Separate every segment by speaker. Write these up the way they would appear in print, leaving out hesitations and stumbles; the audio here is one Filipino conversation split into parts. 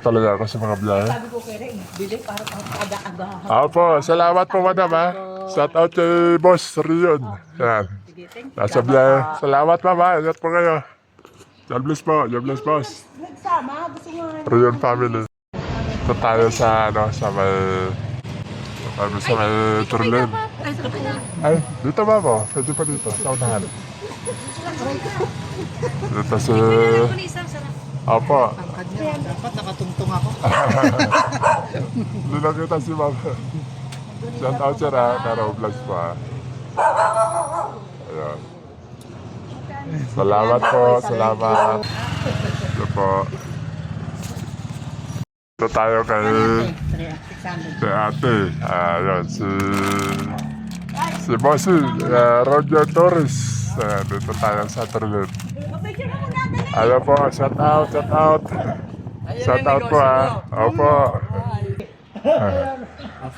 Speaker 1: Talaga ako sa mga biyahe.
Speaker 2: Sabi ko kaya bili para aga-aga.
Speaker 1: Opo, salamat po madam ha. Shout out kay Boss Rion. Yan.
Speaker 2: Sige, thank you.
Speaker 1: Nasa biyahe. Salamat mama. Ingat po kayo. God bless po. God bless boss.
Speaker 2: Nagsama, gusto nga.
Speaker 1: Rion family. Ito tayo sa Turlen.
Speaker 2: Ay, sarap na.
Speaker 1: Ay, dito ba po? Pwede pa dito. Sa unahan. Dito si... Opo.
Speaker 2: Dapat nakatungtong ako.
Speaker 1: Hindi lang kita si mama. Shout out siya na. Karaw vlogs pa. Ayan. Salamat po. Salamat. Ito po. Ito tayo kay ate. Ayan. Si Bossy. Roger Torres. Ayan. Dito tayo sa Turlen. Ayan po. Shout out. Shout out. Shout out po ha. Opo.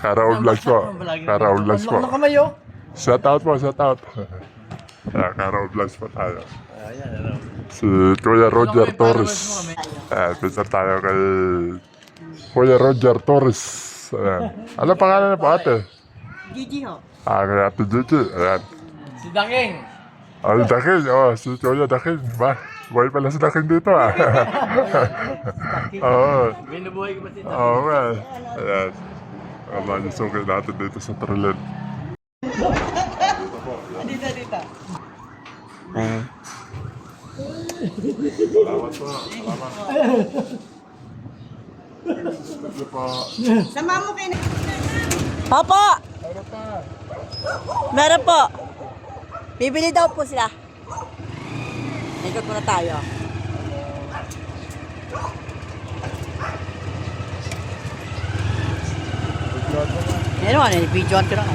Speaker 1: Karaw vlogs po. Karaw vlogs po. Shout out po. Shout out. Karaw vlogs po tayo. Si Kuya Roger Torres. Picture tayo kay Kuya Roger Torres. Ano pangalan na po ate?
Speaker 2: Gigi ho.
Speaker 1: Kay ate Gigi. Ayan.
Speaker 3: Si Daking.
Speaker 1: Ay, Daking. Si Kuya Daking. Buhay pala si Daking dito ah. Oo.
Speaker 3: Binubuhay ko ba si Daking?
Speaker 1: Oo nga. Ayan. Ang suki natin dito sa Turlen.
Speaker 2: Dito.
Speaker 1: Salamat po. Salamat. Sige po.
Speaker 2: Sama mo kayo na. Opo! Meron po. Bibili daw po sila. Ikot muna tayo. Ano ano, videoan ko na.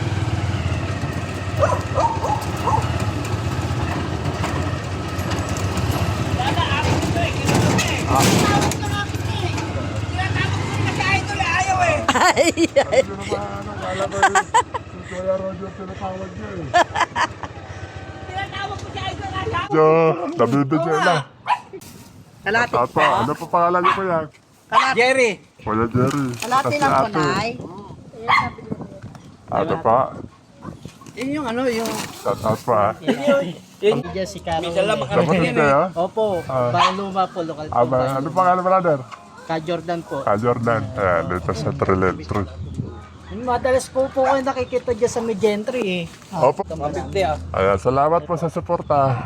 Speaker 2: Ay, ay.
Speaker 1: Alam mo yun, si Kuya Roger tinatawag niya eh. Medyo nabibigyan na.
Speaker 2: Kalati
Speaker 1: At po, ano pa pangalan niyo kuya?
Speaker 3: Jerry.
Speaker 1: Kuya Jerry.
Speaker 2: Kalati lang po, Nay.
Speaker 1: Ano pa?
Speaker 2: Yun yung ano, yung...
Speaker 1: Shout out po ha.
Speaker 2: Diyan si Carol.
Speaker 3: Minsan lang
Speaker 1: Kapatid kayo?
Speaker 2: Opo, Bang Luma po, lokal po.
Speaker 1: Ano pangalan brother?
Speaker 2: Ka Jordan po.
Speaker 1: Jordan. Ayan, dito sa Turlen.
Speaker 2: Madalas po kayo nakikita dyan sa Megentry eh.
Speaker 1: Opo.
Speaker 3: Mabigti ah.
Speaker 1: Ayan, salamat po sa suporta.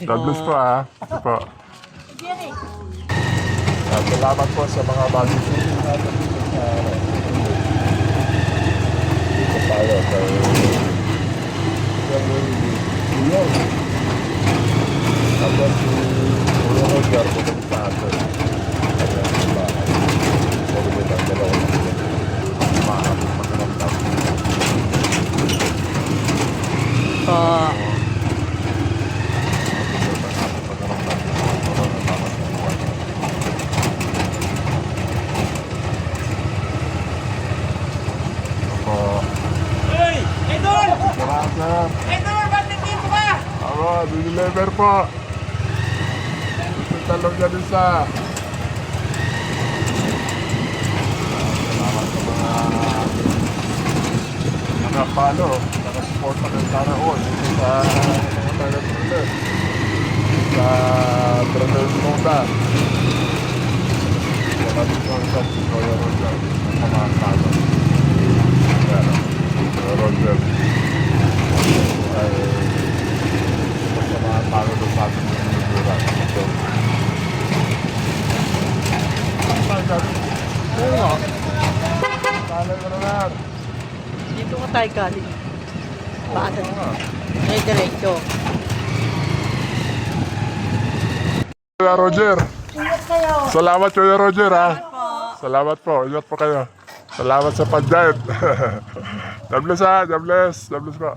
Speaker 1: God bless po ha. Ito po. Ayan, salamat po sa mga bagong sulit natin dito sa dito tayo kay Kuya. Tapos si Kuya Roger pumunta sa atin. Ayan, sa bahay. Pagod ang dalawang maaming magandang.
Speaker 3: Hey! Idol!
Speaker 1: Salamat.
Speaker 3: Idol! Ba't nandito ka?
Speaker 1: Ako, dinilever po. Ito talong yan isa. Salamat sa mga nakapalo, nakasupport na kayo sana all dito sa mga taga-Turlen. Sa Turlen Moda. Salamat po sa Kuya Roger. Ang mga talo. Ayan, Kuya Roger. Ay, sa mga talo doon sa ating mga nilura. Oo. Talay ka na lang.
Speaker 2: Dito nga tayo galing. Paano? Eh, diretso.
Speaker 1: Kuya Roger.
Speaker 2: Ingat kayo.
Speaker 1: Salamat Kuya Roger ha. Salamat po. Ingat po kayo. Salamat sa pag-dive. God bless ha. God bless. God bless po.